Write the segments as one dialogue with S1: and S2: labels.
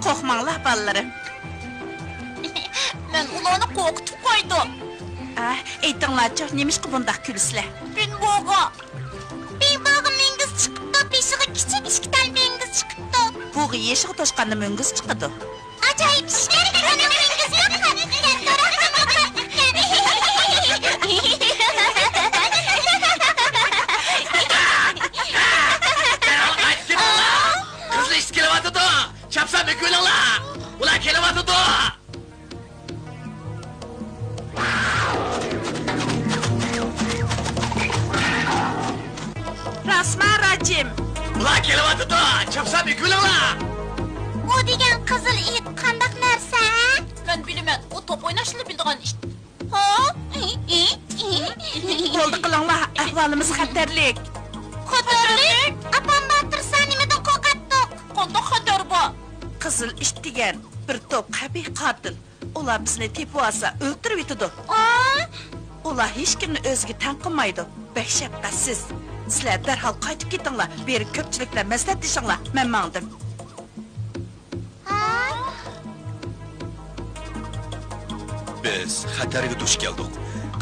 S1: Korkmanglar ballarım.
S2: Ben ulanı korkutup koydum.
S1: Eytinglarcha, nemişki bundaq külüsler?
S2: Ben boğa. Bir bağım mengiz çıktı, peşiği küçük işkitel mengiz çıktı.
S1: Buğu yeşiği toşqandı möngiz çıkıdı.
S2: Acayip işler de bana mengiz yok mu?
S3: Kızlı iş kelevatı da! Çapsa mükülün la! Ulan kelevatı da!
S1: Rasma racim.
S3: Ulan kelevatı da! Çapsa mükülün la!
S2: O degen kızıl it kandak nerse? Ben bilmem, o top oynaşını bildiğin işte. Ha?
S1: Oldu qılыңlar, ahvalımız xatarlik.
S2: Xatarlik? Apam batırsa nimeden kokattık? Kondak xatar bu.
S1: Qızıl iş degen bir top qabih qatil. Ular bizni tepi olsa o'ltirib yetidi. Ular hech kimni o'ziga tan qilmaydi. Bek shafqatsiz. Sizlar darhol qaytib ketinglar. Beri ko'pchiliklar maslahatlashinglar. Men mangdim.
S4: Biz xatarga duch keldik.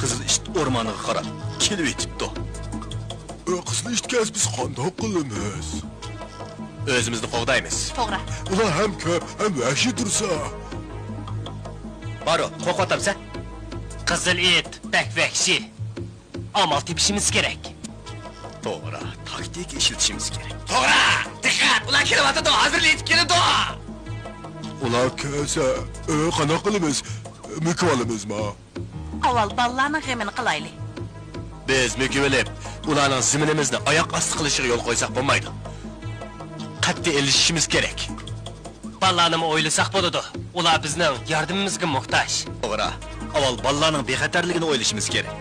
S4: Qizil ish o'rmoniga qarab kelib yetibdi.
S5: Qizil ishga biz qandoq qilamiz?
S4: O'zimizni qo'g'daymiz.
S1: To'g'ri.
S5: Ular ham ko'p, ham vahshiy tursa.
S4: Baro, qo'rqotamsa?
S3: Kızıl it, bek vahşi. Amal tepişimiz gerek.
S4: To'g'ri, taktik ishlatishimiz kerak.
S3: Toğra! Dikkat! Ulan kelevatı da hazırlayıp gelin da!
S5: Ular kelsa, qandoq qilamiz? Mükü olamizmi?
S1: Avval ballarning g'amini qilaylik.
S4: Biz müküvelib, ularning ziminimizni oyoq osti qilishiga yo'l qo'ysak bo'lmaydi. Qat'iy elishishimiz kerak.
S3: Ballarını oylasak boludu. Ular bizning yardımımızga muhtaç.
S4: To'g'ri. Avval bolalarning bexatarligini o'ylashimiz kerak.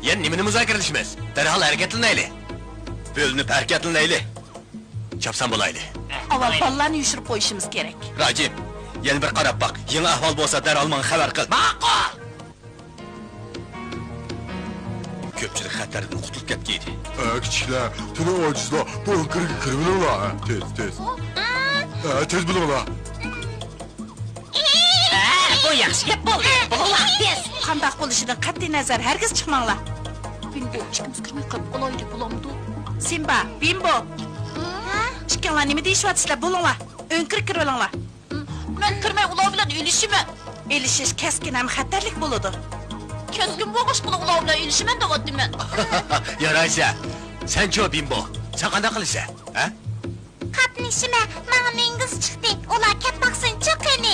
S3: Yani nimani muzokiralashimiz? Darhol harakatlanaylik.
S4: Bo'linib harakatlanaylik. Chapsan bo'laylik.
S1: Avval ballarni yushirib qo'yishimiz kerak.
S4: Rajim, yana bir qarab baq. Yangi ahvol bo'lsa darhol menga xabar qil.
S3: Ma'qul!
S4: Köpçülük xətlərdən qutulub ketgeydi.
S5: Kichiklar, tini ojizlar, bu inkirga kirib olinglar. Tez. Tez bo'lin ular.
S3: Bu yaxshi gap bo'ldi. Bo'linglar tez.
S1: Qandaq bo'lishidan qat'iy nazar hargiz chiqmanglar.
S2: Bimbo, ikimiz kirmay qolib olaylik bulamdi.
S1: Simba, Bimbo. Chiqqanlar nima deyishyapsizlar? Bo'linglar. O'nkir kirib olinglar.
S2: Men kirmay ular bilan ilishiman.
S1: Elishish kaskin ham xatarlik bo'ladi.
S2: Keskin bo'g'ish qilib ular bilan ilishiman deyapman.
S4: Yaraysa, sen-chi Bimbo? Sen qanday qilasan? Ha?
S2: Qatnashima, menga mengiz chiqdi. Ular ketmoqsin chiqini.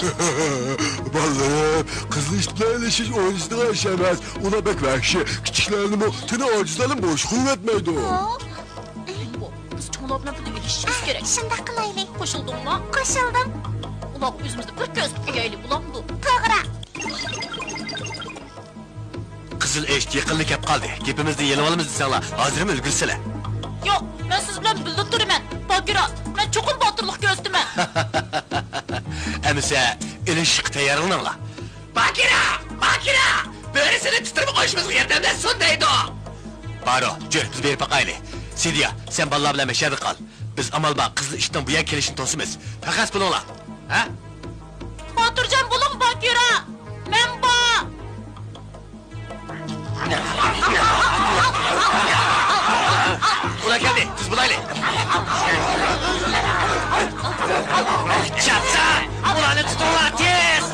S5: Vallahi qizli ish bilan ilishish o'yinchiga ish emas. Ular bek vahshiy. Kichiklarni tini ojizlarni bo'sh qo'yatmaydi.
S2: Bimbo, biz ular bilan birga ilishimiz kerak. Shunday qilaylik. Qo'shildingmi? Qo'shildim. Ular o'zimizni bir ko'z qo'yaylik, bulamdi. To'g'ri.
S4: Qizil eshik yaqinli kep qoldi. Gapimizni yelib olamiz desanglar, hozirmi ulgursalar?
S2: Yo'q, men siz bilan birga turaman. Bagiro, men cho'qin botirlik ko'zdiman.
S4: Emisa, ilishik tayyorlaninglar. Bakira! Böylesini titrimi qo'yishimizga yordamda sundaydi. Baro, jo'y, biz berib baqayli. Sidiya, sen ballar bilan mashhada qol. Biz amal bor, qizli ishdan bu yer kelishini to'simiz. Faqat bo'linglar. Ha?
S2: Xotirjam bo'ling, Bagiro. Men bor.
S4: Ular keldi, biz bulayli.
S3: Çatsa! Ulanı tutunlar tez!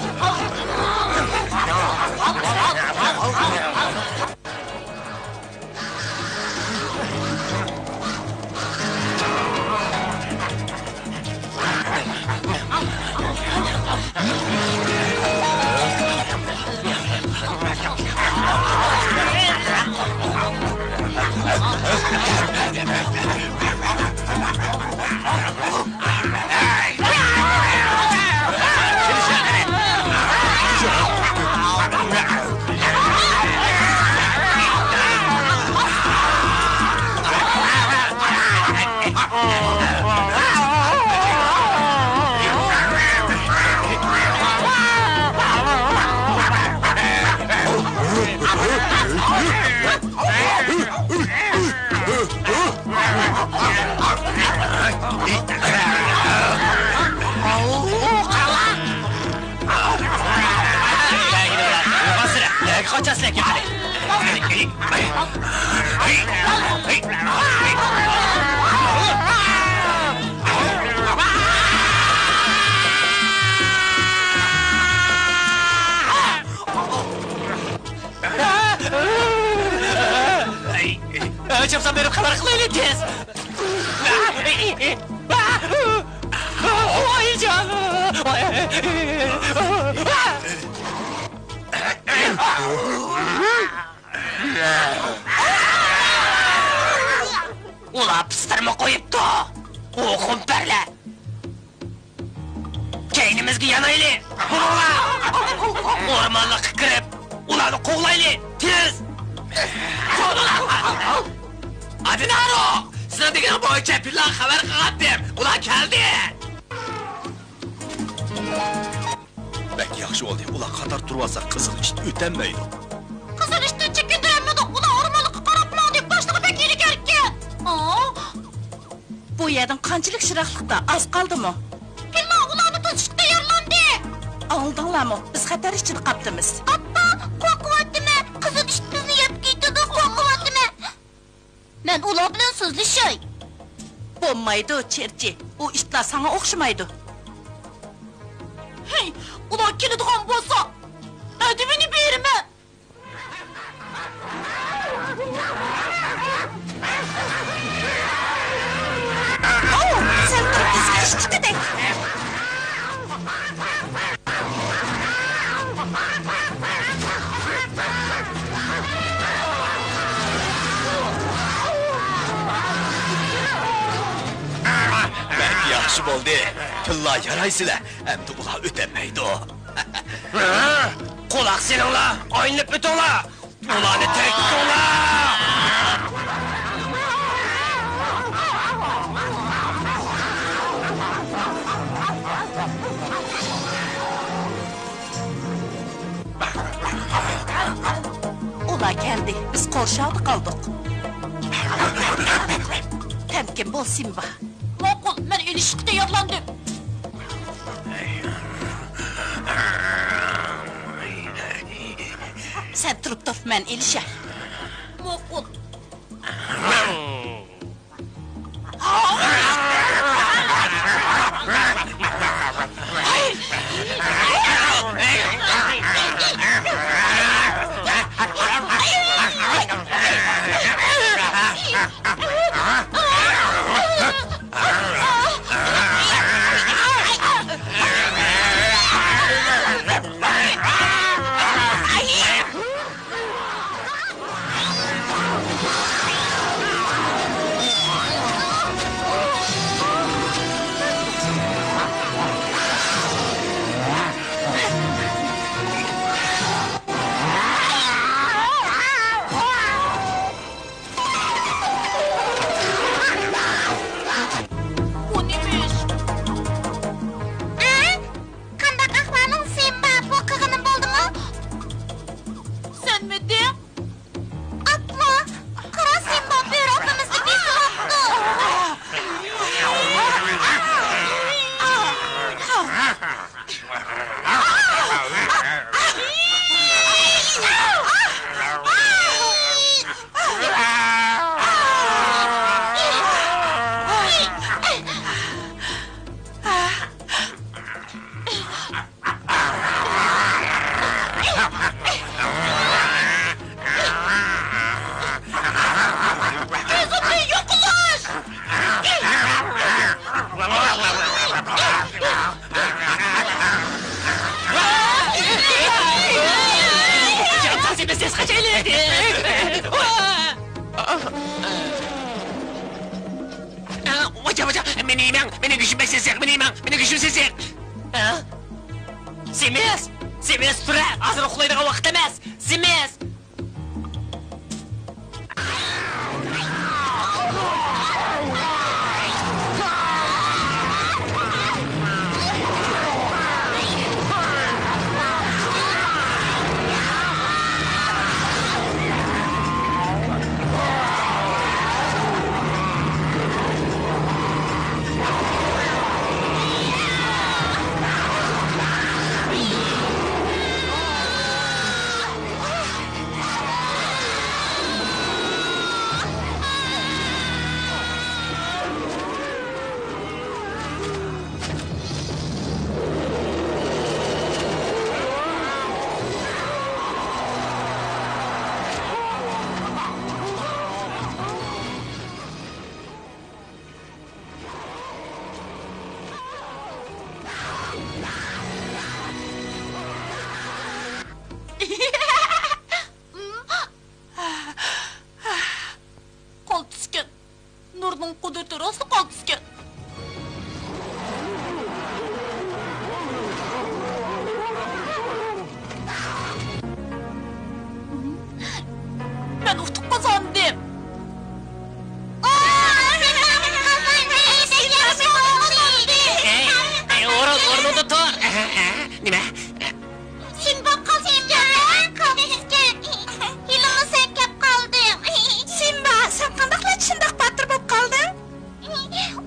S3: Kaçasın ki hadi. Çapsam benim kadar kılayla tez. Ay canım. Ula pıstırma koyup da. Oğum perle. Keynimizgi yanaylı. Ula. Ormanlık kırıp. Ulanı kovlaylı. Tez. Hadi Naro. Sana degen boyunca pillan haber qaqatdim. Ulan geldi.
S4: Bek yaxşı oldu. Ulan qatar turmasa qızıl iş ötənməydi.
S2: Qızıl işten çekindiremmedik. Ulan ormanlıkı qarapma deyip başlığı pek yeni gerken.
S1: Bu yerdan qanchalik shiraqliqda az qoldimi?
S2: Pilla ularni tutishga tayyorlandi.
S1: Oldinglarmi? Biz xatar ichida qaptimiz.
S2: Appa, qo'rqyaptimi? Qizil ish bizni yeb ketdi, qo'rqyaptimi? Men ular bilan so'zlashay.
S1: Bo'lmaydi, Cherchi. U ishlar sana o'xshamaydi.
S2: Hey, ular keladigan bo'lsa, adimini berma.
S1: Sen turib bizga ish chiqdi.
S4: Bek yaxşı oldu. Pilla yaraysılar. Hem de ulan ötənməydi o.
S3: Kulak seninla. Oynayıp bütünla. Ulanı tek tutunla.
S1: Ular keldi. keldi. Biz korşaldı kaldık. Temkin bol Simba.
S2: Maqul, men ilişki tayyorlandim.
S1: Sen turup dur, men ilişer.
S2: Maqul. Bu neymiş?
S6: Qandaq ahvoling Simba? Bu qig'inim bo'ldimi?
S2: Sen mi de?
S6: Atma! Qara Simba, bir otimizni besibopti.
S3: Siz kaçayım. Vacah, beni düşünmek sesek, beni düşün sesek. Semiz, tura, hazır okulaydığı vakit emez, Semiz.
S2: Qol tusgan. Nurning qudrati rosa qol tusgan. Men utuq qozondim.
S3: Orada dur. Nima?
S6: Simba Simba, hilimi senkep qoldim.
S1: Simba, sen qandaqla shundoq botir bo'lib qolding?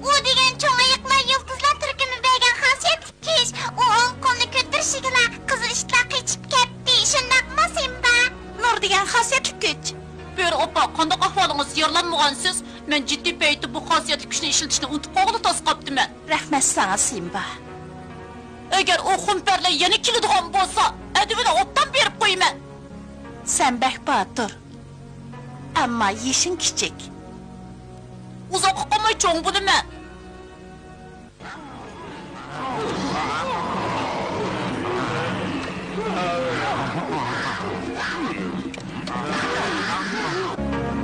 S6: U degan cho'ng oyoqlar yulduzlar turkumi bergan xosiyatkish. U o'ng qo'lni ko'tarishigina qizil ishlar qechib ketdi. Shundaqmi Simba?
S1: Nur degan xosiyatli kuch.
S2: Bir opa, qandoq ahvolingiz yorlanmagansiz? Men jiddiy paytda bu xosiyatli kuchni ishlatishni unutib qolg'ili to'sqaptiman.
S1: Rahmat sana Simba.
S2: Agar u xumparlar yana keladigan bo'lsa, adibini otdan berib qo'yman.
S1: Sen bek botir. Ammo yeshing kichik.
S2: Uzoqqa qolmay cho'ng bo'laman.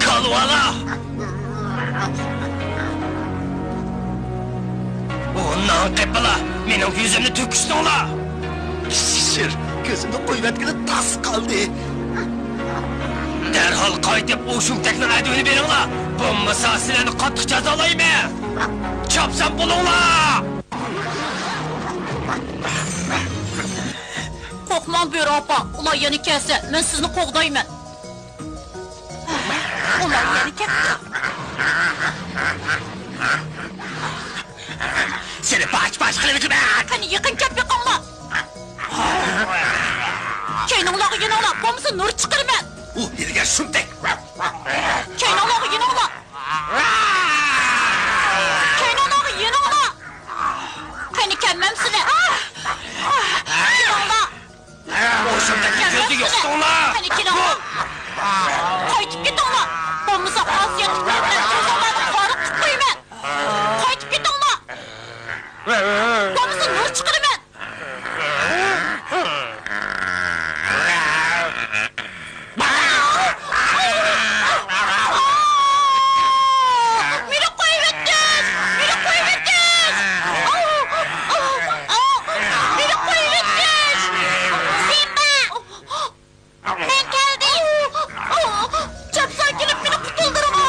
S3: Kalvala! Ondan qepala, mening yuzimni to'kishdinglar.
S4: Shir, ko'zimni qo'yvatgani tas qoldi.
S3: Derhal qaytib o shumtakning adini beringlar. Bo'lmasa sizlarni qattiq jazolayman. Chopsam bo'linglar.
S2: Qo'rqmang bir opa, ular yana kelsa, men sizni qo'g'dayman.
S1: Ular yeni ketdi.
S3: Seni baş qilib o'tiraman.
S2: Qani yaqin kelib yiqinma. Keyninglarga yana ola, bo'lmasa nur chiqarman.
S3: U yerga shumtek.
S2: Keyninglarga yana ola. Keyninglarga yana ola. Qani kelmamsizlar. Keyninglar.
S3: O shumtek ko'zga yo'qsinglar.
S2: Qani keyninglar. Qaytib ketinglar. Bo'lmasa xosiyatliklar bilan ko'zlarni qora qilib qo'yman. Qaytib ketinglar. Bo'lmasa nur chiqaraman. Meni qo'yib o'tdingiz. Meni qo'yib o'tdingiz. Meni qo'yib o'tdingiz.
S6: Simba! Ben keldim.
S2: Chapsan kelib meni qutuldiraman.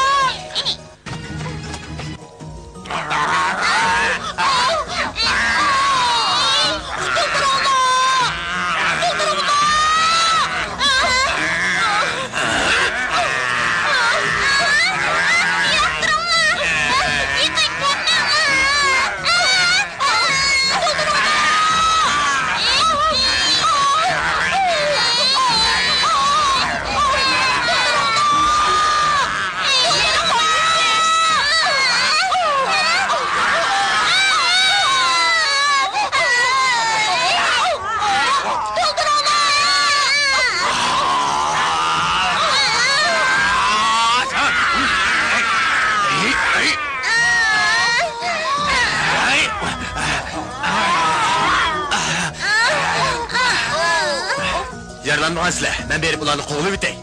S4: Yaralanmazlar. Ben berip ulanı kovulu bitey.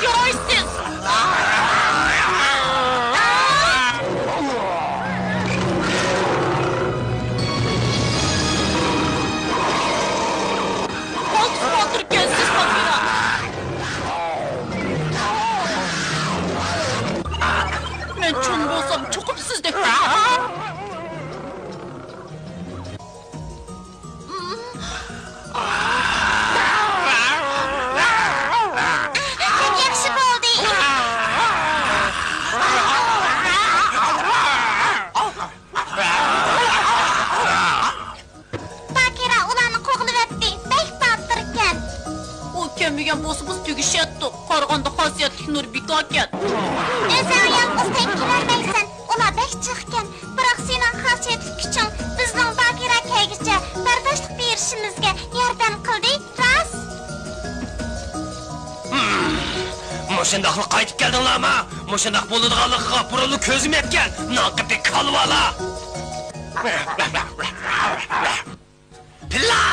S2: Yaraysiz. Koltuk gelsiz Samira. Men çün bolsam çokup sizdek.
S6: Yaxshi bo'ldi. Bakira ularni qo'g'livatdi. Bek battir ekan.
S2: O kelmegen bolsa biz tügüşetdi. Qaraganda xosiyatlik nur bikoken.
S6: O'zing yolg'iz tekkilarmaysan. Ular bek chiqgan. Biroq sening xosiyatli kuching bizning Bakira kaygicha bardoshlik berishimizga yordam qildi. Rost.
S3: Mo'shundaqli qaytib keldinglarmi? Mo'shundaq bo'ladiganligiga burilib ko'zim yetgan. Noqibdek qalvala. Pilla!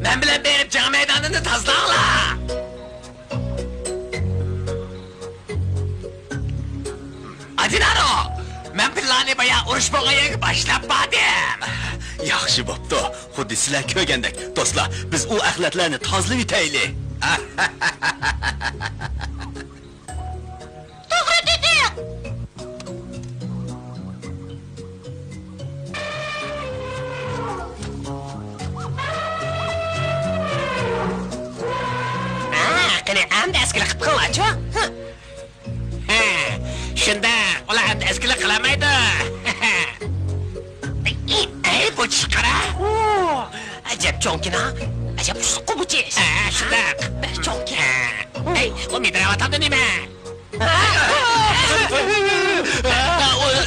S3: Men bilan berib jang maydonini tozalanglar. Adinaro! Men pillani baya urush bo'lganiga boshlab bordim.
S4: Yaxshi bo'pti. Xuddi sizlar ko'rgandek. Do'stlar, biz u axlatlarni tozalab yetaylik.
S2: To'g'ri deding.
S3: Qani endi eskilik qilib qo'ychi? Shunda ular endi eskilik qilamaydi. Ey bu chiqara. Ajab cho'nkina. Ajab suqu bu chish. Shunda cho'nki. Ey, o midravatanda nima?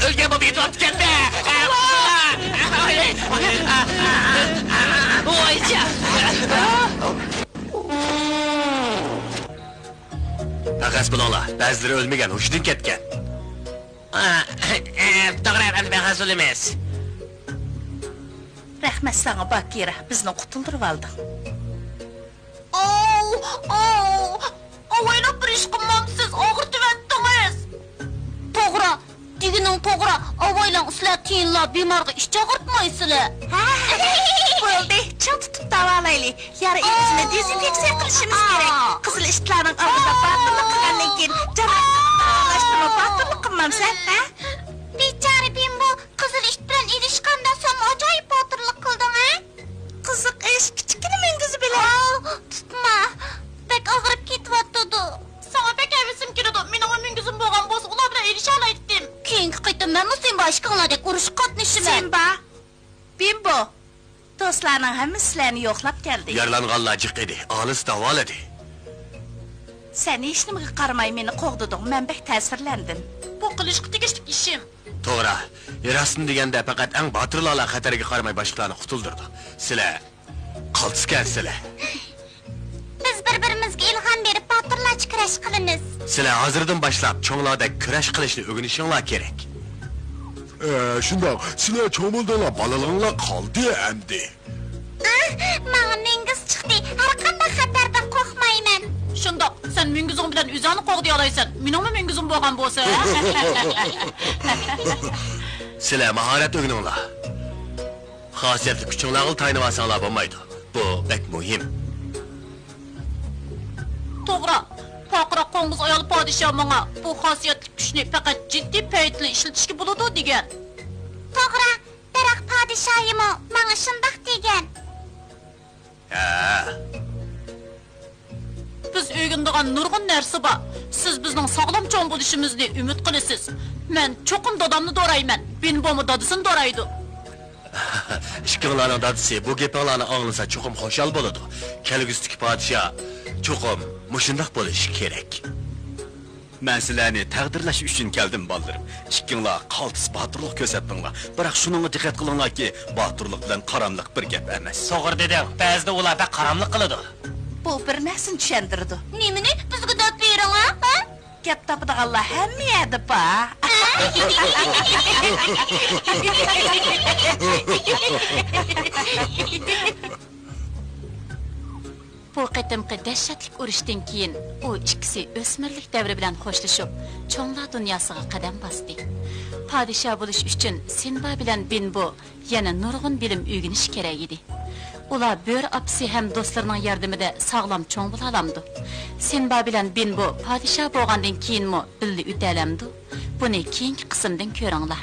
S3: O'lgan bo'lib yotganda. Voycha.
S4: Faqat bilinglar, ba'zilari o'lmagan, hushidan ketgan.
S3: To'g'ri, bexas emas.
S1: Rahmat sana Bakira, bizni qutuldirib olding.
S2: O'ylab bir ish qilmamsiz, og'irtivatdingiz. To'g'ri, degining to'g'ri. O'ylang sizlar tiyinlab bemorga ish chaqirtmaysizlar.
S1: Bo'ldi, chin tutib davolaylik. Yara izini dezinfeksiya qilishimiz kerak. Qizil ishlarning oldida batilla qilgandan keyin jamoat Özümü batırlık kılmam sen, ha?
S6: Bechara Bimbo qizil ish bilan ilishgandan so'ng ajoyib botirlik qilding, ha?
S1: Qiziq ish, kichkina mingizi bilan.
S6: Tutma. Bek og'rib ketyapti.
S2: Sana pek hevesim kirdi. Mening mingizim bo'lgan bo'lsa, ular bilan erisha olaydim.
S6: Keyingi qitim men sen boshqalardek urush qatnashiman.
S1: Simba, Bimbo, do'stlarning hammasi sizlarni yo'qlab keldi.
S4: Yaralanganlar jiq edi, olis davoladi.
S1: Sen hech nimaga qaramay meni qo'g'diding, men bek ta'sirlandim.
S2: Bu qilishga tegishli ishim.
S4: To'g'ri, yarasini deganda faqat eng botirlar xatarga qaramay boshqalarni qutuldirdi. Sizlar qaltisgansizlar.
S6: Biz bir-birimizga ilhom berib botirlarcha kurash qilamiz.
S4: Sizlar hozirdan boshlab cho'nglarda kurash qilishni o'rganishinglar kerak.
S5: Shundoq, sizlar cho'mildinglar, bolalaringlar qoldi endi.
S6: Menga mingiz chiqdi. Har qanday xatardan qo'rqmayman.
S2: Shundoq, sen mingizing bilan o'zingni qo'g'day olaysan. Meningmi mingizim bo'lgan bo'lsa?
S4: Sizlar mahorat o'rganinglar. Xosiyatli kuchinglarni taynib olsanglar bo'lmaydi. Bu bek muhim.
S2: To'g'ri. Faqira qo'ng'iz ayol podshoh menga bu xosiyatli kuchni faqat jiddiy paytli ishlatishga bo'ladi degan.
S6: To'g'ri, biroq podshoyim menga shundoq degan.
S2: Biz o'rganadigan nurg'un narsa bor. Siz bizning sog'lom cho'ng bo'lishimizni umid qilasiz. Men cho'qim dadamni do'rayman. Binbomi dadasini do'raydi.
S4: Ishqinglarning dadisi bu gapinglarni anglasa cho'qim xo'shal bo'ladi. Kelgusdagi podshoh cho'qim mushundoq bo'lishi kerak.
S7: Men sizlarni taqdirlash uchun keldim bolalarım. Ikkinglar qaltis botirlik ko'rsatdinglar. Biroq shuningga diqqat qilinglarki, botirlik bilan qaramlik bir gap emas.
S3: To'g'ri deding, ba'zida ularda qaramlik qiladi.
S1: Bu bir narsani tushundirdi.
S6: Nimani bizga dod bering, ha?
S1: Gap topadiganlar hamma yerda bor.
S2: Bu qitimqi dahshatli urushdan keyin u ikkisi o'smirlik davri bilan xo'shlashib, cho'nglar dunyosiga qadam bosdi. Podshoh bo'lish uchun Sinba bilan Binbo yana nurg'un bilim o'rganish kerak edi. Ular bo'r opsi ham do'stlarining yordamida sog'lom cho'ng bo'la olamdi. Sinba bilan Binbo podshoh bo'lgandan keyinmi birga o'ta olamdi. Buni keyingi qismdan ko'ringlar.